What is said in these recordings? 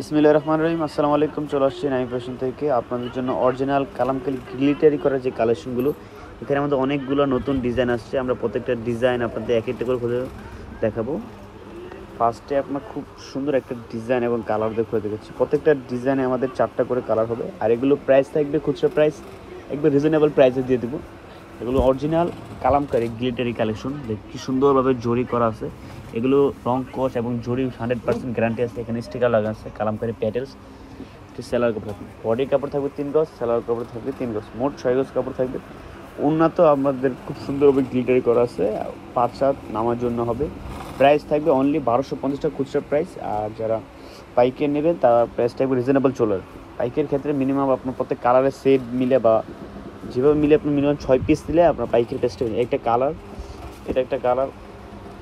বিসমিল্লাহির রহমানির রহিম। আসসালামু আলাইকুম। চলে আসছি নাইম ফ্যাশন থেকে আপনাদের জন্য অরিজিনাল কালামকারী গ্লিটারি করা যে কালেকশনগুলো। এখানে আমাদের অনেকগুলো নতুন ডিজাইন আসছে। আমরা প্রত্যেকটা ডিজাইন আপনাদের এক একটা করে খুলে দেখাবো। ফার্স্টে আপনার খুব সুন্দর একটা ডিজাইন এবং কালার দেখে দেখাচ্ছি। প্রত্যেকটা ডিজাইনে আমাদের 4টা করে কালার হবে, আর এগুলো প্রাইস থাকবে খুচরা প্রাইস একবার রিজনেবল প্রাইসে দিয়ে দেবো। এগুলো অরিজিনাল কালামকারী গ্লিটারি কালেকশন, দেখ কি সুন্দরভাবে জরি করা আছে। এগুলো রং কস এবং জরি 100% গ্যারান্টি আছে। এখানে স্টিকার লাগা আছে কালামকারী প্যাটেলস। সেলার কাপড় থাকবে, বডি কাপড় থাকবে 3 গজ, সেলার কাপড় থাকবে 3 গজ, মোট 6 গজ কাপড় থাকবে। উন্নত আমাদের খুব সুন্দরভাবে গ্লিটারি করা আছে, 5 হাত নামার জন্য হবে। প্রাইস থাকবে অনলি 1250 টাকা খুচরা প্রাইস। আর যারা পাইকারি নেবেন তার প্রাইস থাকবে রিজনেবল চলে আসবে। পাইকারির ক্ষেত্রে মিনিমাম আপনার প্রত্যেক কালারের সেট মিলে বা যেভাবে মিলে আপনি মিনিমাম 6 পিস দিলে আপনার পাইকারি প্রাইসটা একটা কালার, এটা একটা কালার।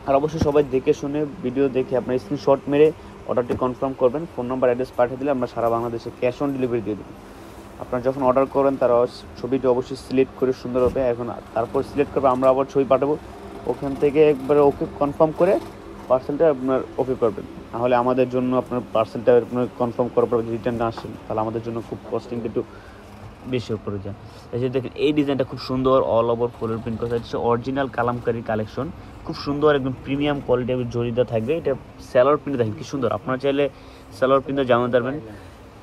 আর অবশ্যই সবাই দেখে শুনে ভিডিও দেখে আপনার স্ক্রিনশট মেরে অর্ডারটি কনফার্ম করবেন। ফোন নাম্বার অ্যাড্রেস পাঠিয়ে দিলে আমরা সারা বাংলাদেশে ক্যাশ অন ডেলিভারি দিয়ে দেবো। আপনারা যখন অর্ডার করেন তারা ছবিটি অবশ্যই সিলেক্ট করে সুন্দর হবে। এখন তারপর সিলেক্ট করবে, আমরা আবার ছবি পাঠাবো, ওখান থেকে একবারে ওকে কনফার্ম করে পার্সেলটা আপনার ওকে করবেন। নাহলে আমাদের জন্য আপনার পার্সেলটা আপনার কনফার্ম করার পর যদি রিটার্ন না আসেন তাহলে আমাদের জন্য খুব কস্টিংটা একটু বেশি পড়ে যায়। এই যে দেখেন এই ডিজাইনটা খুব সুন্দর, অল ওভার ফ্লোরের প্রিন্ট করা হচ্ছে, অরিজিনাল কালামকারী কালেকশন। খুব সুন্দর একদম প্রিমিয়াম কোয়ালিটির জরিদা থাকবে। এটা সেলোয়ার প্রিন্ট দেখেন কি সুন্দর। আপনারা চাইলে সেলোয়ার প্রিন্টও জামাতে পারবেন।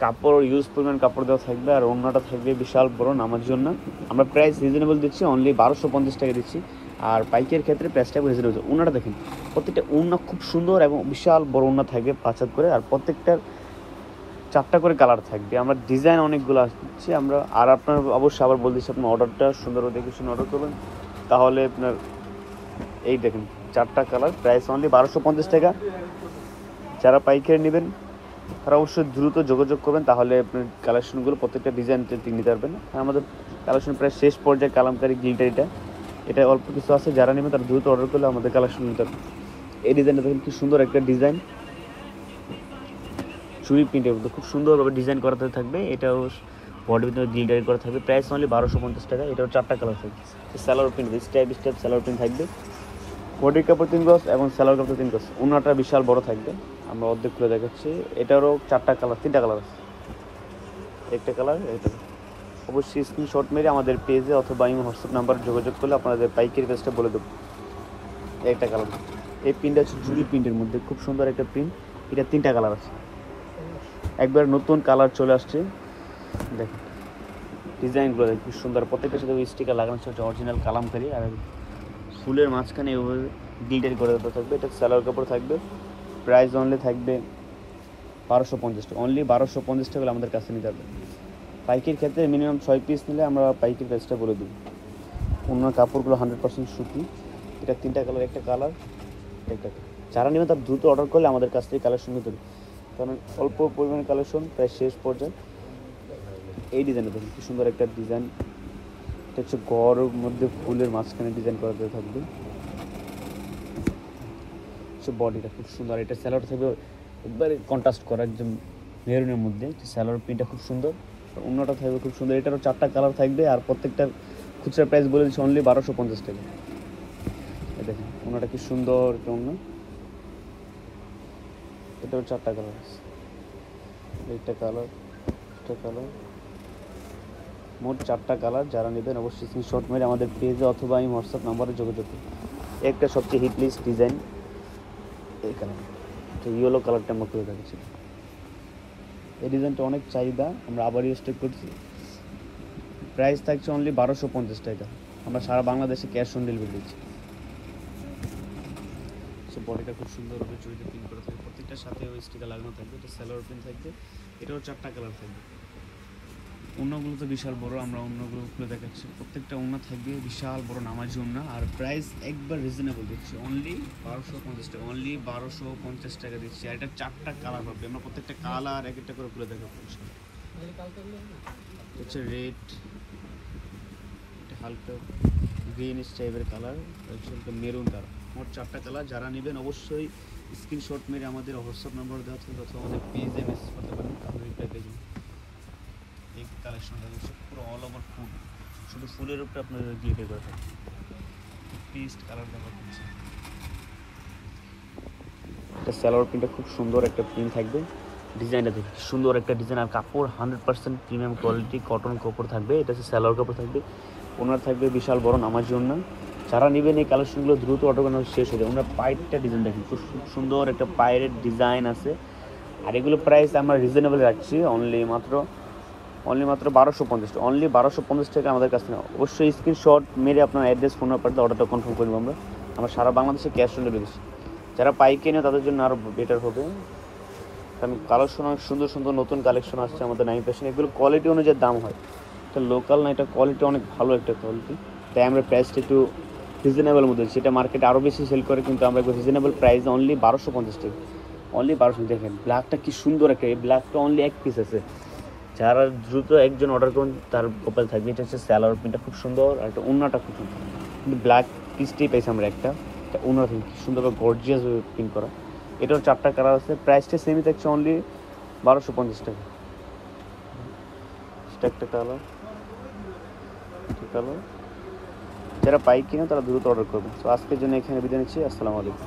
কাপড় ইউজ পরিমাণ কাপড় দেওয়া থাকবে, আর অন্যটা থাকবে বিশাল বড় নামার জন্য। আমরা প্রাইস রিজনেবল দিচ্ছি, অনলি 1250 টাকা দিচ্ছি। আর পাইকের ক্ষেত্রে প্রাইসটা রিজনেবল। ওনাটা দেখেন, প্রত্যেকটা ওড়না খুব সুন্দর এবং বিশাল বড় ওড়না থাকবে 5 হাত করে, আর প্রত্যেকটার 4টা করে কালার থাকবে। আমরা ডিজাইন অনেকগুলো আসছে আমরা। আর আপনার অবশ্যই আবার বলতেছি, আপনার অর্ডারটা সুন্দর দেখে শুনে অর্ডার করবেন, তাহলে আপনার এই দেখেন 4টা কালার, প্রাইস অনলি 1250 টাকা। যারা পাইকারি নেবেন তারা অবশ্যই দ্রুত যোগাযোগ করবেন, তাহলে আপনার কালেকশনগুলো প্রত্যেকটা ডিজাইন নিতে পারবেন। আর আমাদের কালেকশন প্রায় শেষ পর্যায়ে কালামকারী গ্লিটারিটা, এটা অল্প কিছু আছে। যারা নেবেন তারা দ্রুত অর্ডার করলে আমাদের কালেকশন নিতে পারবেন। এই ডিজাইনটা দেখেন কি সুন্দর একটা ডিজাইন, চুরি প্রিন্টের মধ্যে খুব সুন্দরভাবে ডিজাইন করাতে থাকবে। এটাও বডির ভিতরে গ্লিটারি করা থাকবে, প্রাইস অনলি 1250 টাকা। এটাও 4টা কালার থাকবে। স্যালোয়ার প্রিন্ট স্টাইপ স্যালোয়ার প্রিন্ট থাকবে, বডির কাপড় 3 গজ এবং স্যালোয়ার কাপড় 3 গজ। ওনাটা বিশাল বড় থাকবে, আমরা অর্ধেক খুলে দেখাচ্ছি। এটারও 4টা কালার, 3টা কালার আছে, একটা কালার এটা। অবশ্যই স্ক্রিনশট মেরে আমাদের পেজে অথবা আমি হোয়াটসঅ্যাপ নাম্বার যোগাযোগ করলে আপনাদের পাইকারি প্রাইসটা বলে দেবো। একটা কালার, এই প্রিন্টটা হচ্ছে জুড়ি প্রিন্টের মধ্যে খুব সুন্দর একটা প্রিন্ট। এটা 3টা কালার আছে, একবার নতুন কালার চলে আসছে। দেখেন ডিজাইনগুলো দেখুন খুব সুন্দর, প্রত্যেকটার সাথে স্টিকার লাগানো হচ্ছে অরিজিনাল কালামকারী। আর ফুলের মাঝখানে এভাবে গ্লিটারি করে দেওয়া থাকবে। এটা সালোয়ার কাপড় থাকবে, প্রাইস অনলি থাকবে 1250 টাকা। অনলি 1250 টাকা আমাদের কাছে নিতে হবে। পাইকির ক্ষেত্রে মিনিমাম 6 পিস নিলে আমরা পাইকির প্রাইসটা বলে দেবো। অন্য কাপড়গুলো 100% সুতি। এটা 3টা কালার, একটা কালার একটা। যারা নেবেন তার দ্রুত অর্ডার করলে আমাদের কাছ থেকে কালেকশন নিতে হবে, কারণ অল্প পরিমাণ কালেকশন, প্রায় শেষ পর্যায়ে। এই ডিজাইনটা দেখুন কি সুন্দর একটা ডিজাইন। এটা হচ্ছে গড়ের মধ্যে ফুলের মাঝখানে ডিজাইন করা থাকবে। বডিটা খুব সুন্দর। এটা স্যালোয়ার থাকবে একবারে কন্ট্রাস্ট করা একদম মেরুনের মধ্যে। স্যালোয়ার প্রিন্টটা খুব সুন্দর, অন্যটা থাকবে খুব সুন্দর। এটারও 4টা কালার থাকবে, আর প্রত্যেকটার খুচরা প্রাইস বলে দিচ্ছি অনলি 1250 টাকা। দেখেন অন্যটা কি সুন্দর একটা অন্য, এটারও 4টা কালার আছে, একটা কালার একটা কালার, মোট 4টা কালার। যারা নেবেন অবশ্যই স্ক্রিনশট মেরে আমাদের পেজে অথবা আমি হোয়াটসঅ্যাপ নাম্বারে যোগাযোগ করুন। একটা সবচেয়ে হিট লিস্ট ডিজাইন এই কালার, ইয়েলো কালারটা আমরা করে দেখাচ্ছি। এই ডিজাইনটা অনেক চাহিদা, আমরা আবারই স্টেক করছি। প্রাইস থাকছে অনলি 1250 টাকা। আমরা সারা বাংলাদেশে ক্যাশ অন ডেলিভারি দিচ্ছি। সো বডিটা খুব সুন্দরভাবে চুড়িতে প্রিন্ট করা থাকবে, প্রত্যেকটার সাথে ওই স্টিকার লাগানো থাকবে। এটা স্যালোয়ার প্রিন্ট থাকবে, এটাও 4টা কালার থাকবে। ওড়নাগুলো তো বিশাল বড়, আমরা ওড়নাগুলো খুলে দেখাচ্ছি। প্রত্যেকটা ওড়না থাকবে বিশাল বড় নামাজি ওড়না। আর প্রাইস একবার রিজনেবল দিচ্ছি, অনলি 1250 টাকা। অনলি 1250 টাকা দিচ্ছি। আর এটা 4টা কালার হবে, আমরা প্রত্যেকটা কালার এক একটা করে খুলে দেখাবো। হচ্ছে রেড, এটা হালকা গ্রিন টাইপের কালার, হচ্ছে মেরুন কালার। মোট 4টা কালার। যারা নেবেন অবশ্যই স্ক্রিনশট মেরে আমাদের হোয়াটসঅ্যাপ নাম্বার দেওয়া থাকবে অথবা আমাদের পেজে মেসেজ করতে পারেন, আমরা রিপ্লাই পেয়ে যাবেন। এই কালেকশনটা হচ্ছে পুরো অল ওভার ফুল, শুধু ফুলের উপরে আপনার গ্লিটার করা থাকে। পিস্ট কালার ব্যবহার করছে। এটা সালোয়ার প্রিন্টটা খুব সুন্দর একটা প্রিন্ট থাকবে, ডিজাইনটা দেখি সুন্দর একটা ডিজাইন, আর কাপড় 100% প্রিমিয়াম কোয়ালিটি কটন কাপড় থাকবে। এটা হচ্ছে সালোয়ার কাপড় থাকবে, ওনার থাকবে বিশাল বড় নামার জন্য। যারা নেবেন এই কালেকশনগুলো দ্রুত অর্ডার করানো শেষ হয়ে যায়। ওনার পায়েরটা ডিজাইন দেখেন, খুব সুন্দর একটা পায়ের ডিজাইন আছে। আর এগুলো প্রাইস আমরা রিজনেবল রাখছি, অনলি মাত্র 1250 টাকা, অনলি 1250 টাকা আমাদের কাছে না। অবশ্যই স্ক্রিনশট মেরে আপনার অ্যাড্রেস ফোন নাম্বারটা অর্ডারটা কনফার্ম করে দেবো আমরা সারা বাংলাদেশে ক্যাশ অন ডেলিভারি দিচ্ছি। যারা পাইকারি নেয় তাদের জন্য আরও বেটার হবে, কারণ কালেকশন অনেক সুন্দর সুন্দর নতুন কালেকশন আসছে আমাদের নাইম ফ্যাশন। এগুলো কোয়ালিটি অনুযায়ী দাম হয়, এটা লোকাল না, এটা কোয়ালিটি অনেক ভালো একটা কোয়ালিটি। তাই আমরা প্রাইসটা একটু রিজনেবল মধ্যে, সেটা মার্কেটে আরও বেশি সেল করে, কিন্তু আমরা একটু রিজনেবল প্রাইস অনলি 1250 টাকা, অনলি 1200। দেখেন ব্ল্যাকটা কি সুন্দর একটা, এই ব্ল্যাকটা অনলি এক পিস আছে। যারা দ্রুত একজন অর্ডার করুন তার কপালে থাকবে। এটা হচ্ছে স্যালোয়ার প্রিন্টটা খুব সুন্দর, আর একটা ওড়নাটা খুব সুন্দর, কিন্তু ব্ল্যাক পিসটাই পাইছি আমরা একটা ওড়না থেকে, কি সুন্দর গর্জিয়াস প্রিন্ট করা। এটার 4টা কালার আছে, প্রাইসটা সেমই থাকছে অনলি 1250 টাকা। সেটা একটা কালার, কালার। যারা পাইক কিনে তারা দ্রুত অর্ডার করবেন। তো আজকের জন্য এখানে বিদায় নিচ্ছি, আসসালামু আলাইকুম।